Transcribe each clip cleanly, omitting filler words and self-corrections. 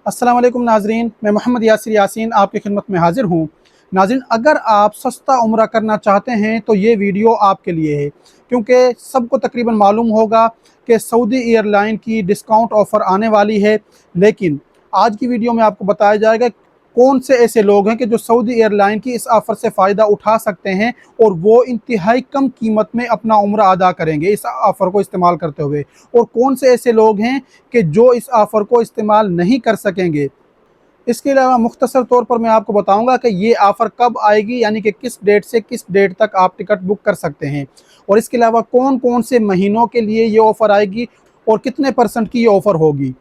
अस्सलाम वालेकुम नाजरीन, मैं मोहम्मद यासिर यासीन आपकी खिदमत में हाजिर हूँ। नाजरीन, अगर आप सस्ता उम्रा करना चाहते हैं तो ये वीडियो आपके लिए है, क्योंकि सबको तकरीबन मालूम होगा कि सऊदी एयरलाइन की डिस्काउंट ऑफ़र आने वाली है। लेकिन आज की वीडियो में आपको बताया जाएगा कौन से ऐसे लोग हैं कि जो सऊदी एयरलाइन की इस ऑफ़र से फ़ायदा उठा सकते हैं और वो इंतहाई कम कीमत में अपना उम्रा अदा करेंगे इस ऑफ़र को इस्तेमाल करते हुए, और कौन से ऐसे लोग हैं कि जो इस ऑफ़र को इस्तेमाल नहीं कर सकेंगे। इसके अलावा मुख्तसर तौर पर मैं आपको बताऊंगा कि ये ऑफ़र कब आएगी, यानी कि किस डेट से किस डेट तक आप टिकट बुक कर सकते हैं, और इसके अलावा कौन कौन से महीनों के लिए ये ऑफ़र आएगी और कितने % की ये ऑफ़र होगी,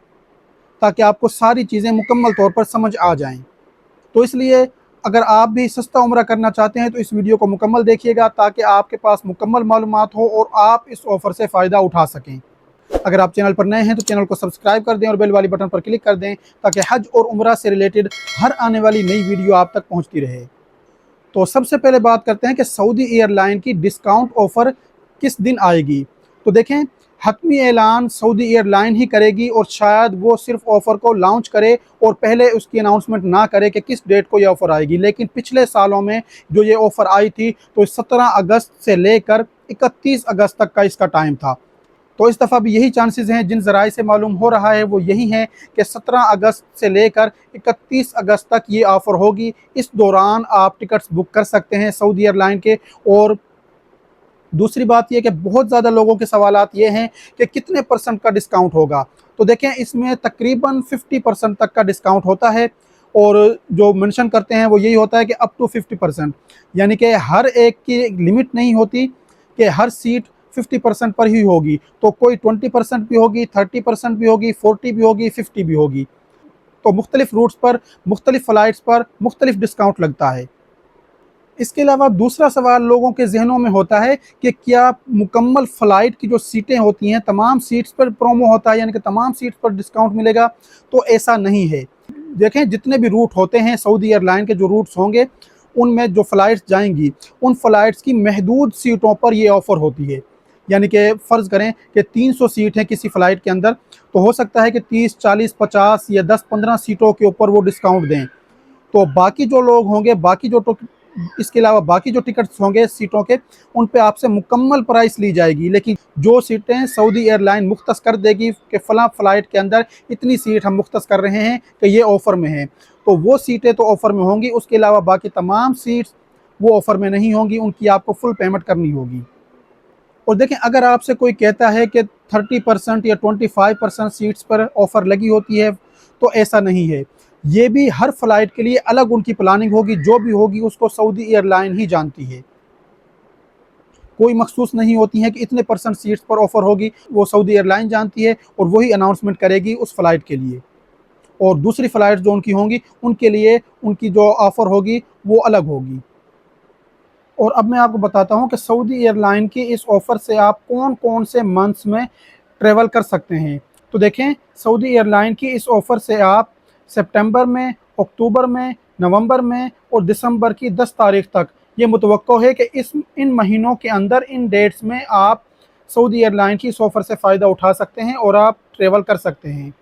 ताकि आपको सारी चीज़ें मुकम्मल तौर पर समझ आ जाएं। तो इसलिए अगर आप भी सस्ता उम्रा करना चाहते हैं तो इस वीडियो को मुकम्मल देखिएगा, ताकि आपके पास मुकम्मल मालूमात हो और आप इस ऑफ़र से फ़ायदा उठा सकें। अगर आप चैनल पर नए हैं तो चैनल को सब्सक्राइब कर दें और बेल वाली बटन पर क्लिक कर दें, ताकि हज और उम्रा से रिलेटेड हर आने वाली नई वीडियो आप तक पहुंचती रहे। तो सबसे पहले बात करते हैं कि सऊदी एयरलाइन की डिस्काउंट ऑफ़र किस दिन आएगी। तो देखें, हतमी ऐलान सऊदी एयरलाइन ही करेगी, और शायद वो सिर्फ ऑफ़र को लॉन्च करे और पहले उसकी अनाउंसमेंट ना करे कि किस डेट को ये ऑफ़र आएगी। लेकिन पिछले सालों में जो ये ऑफ़र आई थी तो 17 अगस्त से लेकर 31 अगस्त तक का इसका टाइम था। तो इस दफ़ा भी यही चांसेस हैं, जिन ज़राए से मालूम हो रहा है वो यही हैं कि 17 अगस्त से लेकर 31 अगस्त तक ये ऑफ़र होगी। इस दौरान आप टिकट्स बुक कर सकते हैं सऊदी एयरलाइन के। और दूसरी बात ये कि बहुत ज़्यादा लोगों के सवालात ये हैं कि कितने % का डिस्काउंट होगा। तो देखें, इसमें तकरीबन 50% तक का डिस्काउंट होता है, और जो मेंशन करते हैं वो यही होता है कि अप टू 50%, यानी कि हर एक की एक लिमिट नहीं होती कि हर सीट 50% पर ही होगी। तो कोई 20% भी होगी, 30% भी होगी, 40 भी होगी, 50 भी होगी। तो मुख्तलिफ रूट्स पर, मुख्तलिफ फ़्लाइट्स पर मुख्तलिफ डिस्काउंट लगता है। इसके अलावा दूसरा सवाल लोगों के ज़हनों में होता है कि क्या मुकम्मल फ़्लाइट की जो सीटें होती हैं, तमाम सीट्स पर प्रोमो होता है, यानी कि तमाम सीट्स पर डिस्काउंट मिलेगा? तो ऐसा नहीं है। देखें, जितने भी रूट होते हैं सऊदी एयरलाइन के, जो रूट्स होंगे उनमें जो फ़्लाइट्स जाएंगी, उन फ़्लाइट्स की महदूद सीटों पर ये ऑफ़र होती है। यानी कि फ़र्ज़ करें कि 300 सीट है किसी फ़्लाइट के अंदर, तो हो सकता है कि 30, 40, 50 या 10-15 सीटों के ऊपर वो डिस्काउंट दें। तो बाकी जो लोग होंगे, बाकी जो इसके अलावा बाकी जो टिकट्स होंगे सीटों के, उन पे आपसे मुकम्मल प्राइस ली जाएगी। लेकिन जो सीटें सऊदी एयरलाइन मुख्तस कर देगी कि फ़लाँ फ़्लाइट के अंदर इतनी सीट हम मुख्तस कर रहे हैं कि ये ऑफ़र में हैं, तो वो सीटें तो ऑफ़र में होंगी। उसके अलावा बाकी तमाम सीट्स वो ऑफ़र में नहीं होंगी, उनकी आपको फुल पेमेंट करनी होगी। और देखें, अगर आपसे कोई कहता है कि 30% या 25% सीट्स पर ऑफ़र लगी होती है, तो ऐसा नहीं है। ये भी हर फ़्लाइट के लिए अलग उनकी प्लानिंग होगी, जो भी होगी उसको सऊदी एयरलाइन ही जानती है। कोई मखसूस नहीं होती है कि इतने % सीट्स पर ऑफ़र होगी, वो सऊदी एयरलाइन जानती है और वही अनाउंसमेंट करेगी उस फ़्लाइट के लिए। और दूसरी फ़्लाइट जो उनकी होंगी, उनके लिए उनकी जो ऑफ़र होगी वो अलग होगी। और अब मैं आपको बताता हूँ कि सऊदी एयरलाइन की इस ऑफ़र से आप कौन-कौन से मंथ्स में ट्रैवल कर सकते हैं। तो देखें, सऊदी एयरलाइन की इस ऑफ़र से आप सितंबर में, अक्टूबर में, नवंबर में और दिसंबर की 10 तारीख तक, ये मुतवक्को है कि इस इन महीनों के अंदर, इन डेट्स में आप सऊदी एयरलाइन की इस ऑफ़र से फ़ायदा उठा सकते हैं और आप ट्रैवल कर सकते हैं।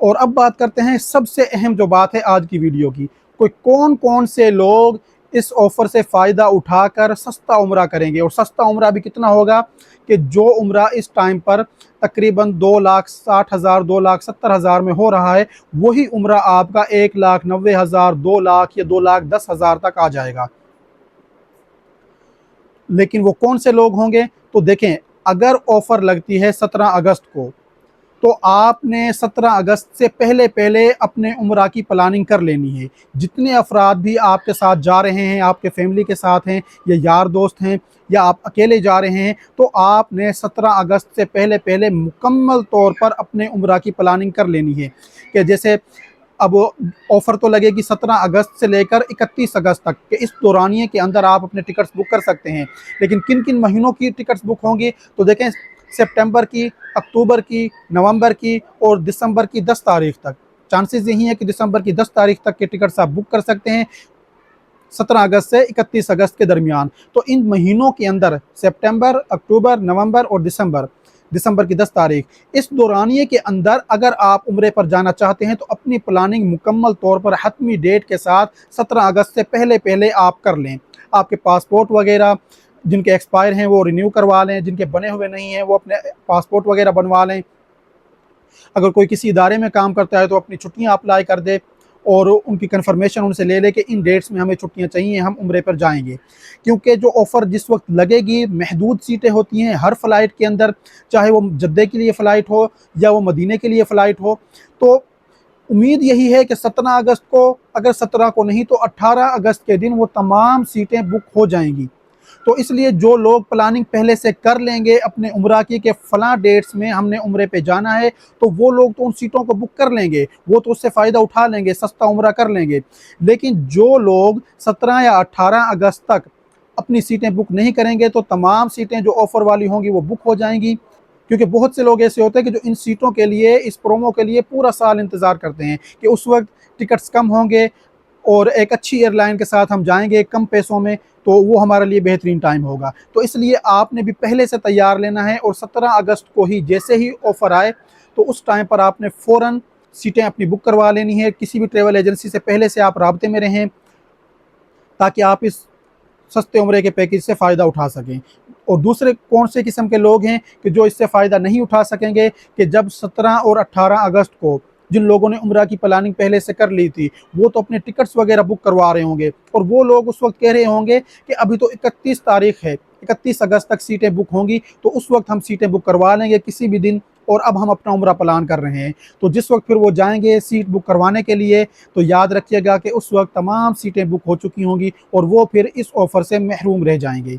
और अब बात करते हैं सबसे अहम जो बात है आज की वीडियो की, कोई कौन-कौन से लोग इस ऑफ़र से फ़ायदा उठाकर सस्ता उम्रा करेंगे। और सस्ता उम्रा भी कितना होगा कि जो उम्रा इस टाइम पर तकरीबन 2,60,000, 2,70,000 में हो रहा है, वही उम्रा आपका 1,90,000, 2 लाख या 2,10,000 तक आ जाएगा। लेकिन वो कौन से लोग होंगे? तो देखें, अगर ऑफ़र लगती है 17 अगस्त को, तो आपने 17 अगस्त से पहले-पहले अपने उम्रा की प्लानिंग कर लेनी है। जितने अफ़राद भी आपके साथ जा रहे हैं, आपके फैमिली के साथ हैं या यार दोस्त हैं या आप अकेले जा रहे हैं, तो आपने 17 अगस्त से पहले-पहले मुकम्मल तौर पर अपने उम्रा की प्लानिंग कर लेनी है। कि जैसे अब ऑफ़र तो लगेगी 17 अगस्त से लेकर 31 अगस्त तक के इस दौरानिए के अंदर आप अपने टिकट्स बुक कर सकते हैं। लेकिन किन-किन महीनों की टिकट्स बुक होंगी? तो देखें, सितंबर की, अक्टूबर की, नवंबर की और दिसंबर की 10 तारीख तक। चांसेस यही है कि दिसंबर की 10 तारीख तक के टिकट्स आप बुक कर सकते हैं, 17 अगस्त से 31 अगस्त के दरमियान। तो इन महीनों के अंदर सितंबर, अक्टूबर, नवंबर और दिसंबर, दिसंबर की 10 तारीख। इस दौरानिए के अंदर अगर आप उम्रे पर जाना चाहते हैं तो अपनी प्लानिंग मुकम्मल तौर पर हतमी डेट के साथ 17 अगस्त से पहले पहले आप कर लें। आपके पासपोर्ट वगैरह जिनके एक्सपायर हैं वो रिन्यू करवा लें, जिनके बने हुए नहीं हैं वो अपने पासपोर्ट वगैरह बनवा लें। अगर कोई किसी इदारे में काम करता है तो अपनी छुट्टियां अप्लाई कर दे और उनकी कंफर्मेशन उनसे ले ले कि इन डेट्स में हमें छुट्टियां चाहिए, हम उम्रे पर जाएंगे। क्योंकि जो ऑफ़र जिस वक्त लगेगी, महदूद सीटें होती हैं हर फ्लाइट के अंदर, चाहे वो जद्दे के लिए फ़्लाइट हो या वो मदीने के लिए फ़्लाइट हो। तो उम्मीद यही है कि 17 अगस्त को, अगर 17 को नहीं तो 18 अगस्त के दिन वो तमाम सीटें बुक हो जाएंगी। तो इसलिए जो लोग प्लानिंग पहले से कर लेंगे अपने उम्रा की कि फ़लाँ डेट्स में हमने उम्रे पे जाना है, तो वो लोग तो उन सीटों को बुक कर लेंगे, वो तो उससे फ़ायदा उठा लेंगे, सस्ता उम्रा कर लेंगे। लेकिन जो लोग 17 या 18 अगस्त तक अपनी सीटें बुक नहीं करेंगे तो तमाम सीटें जो ऑफ़र वाली होंगी वो बुक हो जाएंगी। क्योंकि बहुत से लोग ऐसे होते हैं कि जो इन सीटों के लिए, इस प्रोमो के लिए पूरा साल इंतज़ार करते हैं कि उस वक्त टिकट्स कम होंगे और एक अच्छी एयरलाइन के साथ हम जाएंगे कम पैसों में, तो वो हमारे लिए बेहतरीन टाइम होगा। तो इसलिए आपने भी पहले से तैयार लेना है और 17 अगस्त को ही जैसे ही ऑफ़र आए तो उस टाइम पर आपने फ़ौरन सीटें अपनी बुक करवा लेनी है। किसी भी ट्रैवल एजेंसी से पहले से आप राब्ते में रहें ताकि आप इस सस्ते उम्रे के पैकेज से फ़ायदा उठा सकें। और दूसरे कौन से किस्म के लोग हैं कि जो इससे फ़ायदा नहीं उठा सकेंगे, कि जब 17 और 18 अगस्त को जिन लोगों ने उम्रा की प्लानिंग पहले से कर ली थी वो तो अपने टिकट्स वगैरह बुक करवा रहे होंगे और वो लोग उस वक्त कह रहे होंगे कि अभी तो 31 तारीख है, 31 अगस्त तक सीटें बुक होंगी, तो उस वक्त हम सीटें बुक करवा लेंगे किसी भी दिन, और अब हम अपना उम्रा प्लान कर रहे हैं। तो जिस वक्त फिर वो जाएंगे सीट बुक करवाने के लिए तो याद रखिएगा कि उस वक्त तमाम सीटें बुक हो चुकी होंगी और वो फिर इस ऑफ़र से महरूम रह जाएंगे।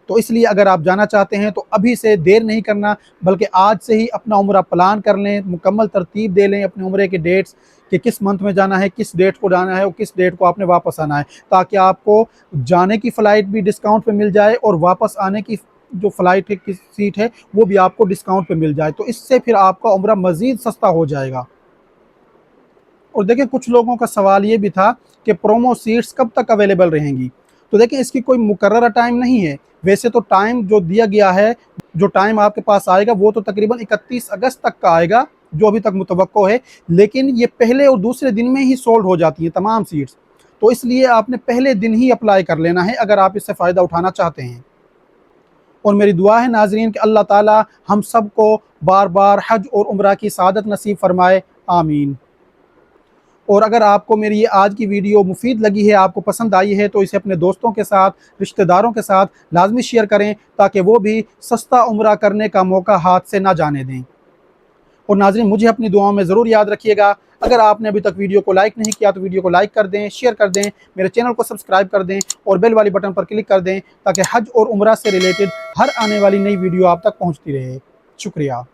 तो इसलिए अगर आप जाना चाहते हैं तो अभी से देर नहीं करना, बल्कि आज से ही अपना उम्रा प्लान कर लें, मुकम्मल तरतीब दे लें अपने उम्रे के डेट्स कि किस मंथ में जाना है, किस डेट को जाना है और किस डेट को आपने वापस आना है, ताकि आपको जाने की फ़्लाइट भी डिस्काउंट पे मिल जाए और वापस आने की जो फ़्लाइट की सीट है वो भी आपको डिस्काउंट पे मिल जाए। तो इससे फिर आपका उम्रा मज़ीद सस्ता हो जाएगा। और देखिए कुछ लोगों का सवाल ये भी था कि प्रोमो सीट्स कब तक अवेलेबल रहेंगी। तो देखिए इसकी कोई मुकर्रर टाइम नहीं है। वैसे तो टाइम जो दिया गया है, जो टाइम आपके पास आएगा वो तो तकरीबन 31 अगस्त तक का आएगा जो अभी तक मुतवक्को है, लेकिन ये पहले और दूसरे दिन में ही सोल्ड हो जाती हैं तमाम सीट्स। तो इसलिए आपने पहले दिन ही अप्लाई कर लेना है अगर आप इससे फ़ायदा उठाना चाहते हैं। और मेरी दुआ है नाज़रीन कि अल्लाह ताला हम सब को बार बार हज और उम्रा की सआदत नसीब फरमाए, आमीन। और अगर आपको मेरी ये आज की वीडियो मुफीद लगी है, आपको पसंद आई है, तो इसे अपने दोस्तों के साथ, रिश्तेदारों के साथ लाजमी शेयर करें ताकि वो भी सस्ता उम्रा करने का मौका हाथ से ना जाने दें। और नाज़रीन मुझे अपनी दुआओं में ज़रूर याद रखिएगा। अगर आपने अभी तक वीडियो को लाइक नहीं किया तो वीडियो को लाइक कर दें, शेयर कर दें, मेरे चैनल को सब्सक्राइब कर दें और बेल वाली बटन पर क्लिक कर दें ताकि हज और उम्रा से रिलेटेड हर आने वाली नई वीडियो आप तक पहुँचती रहे। शुक्रिया।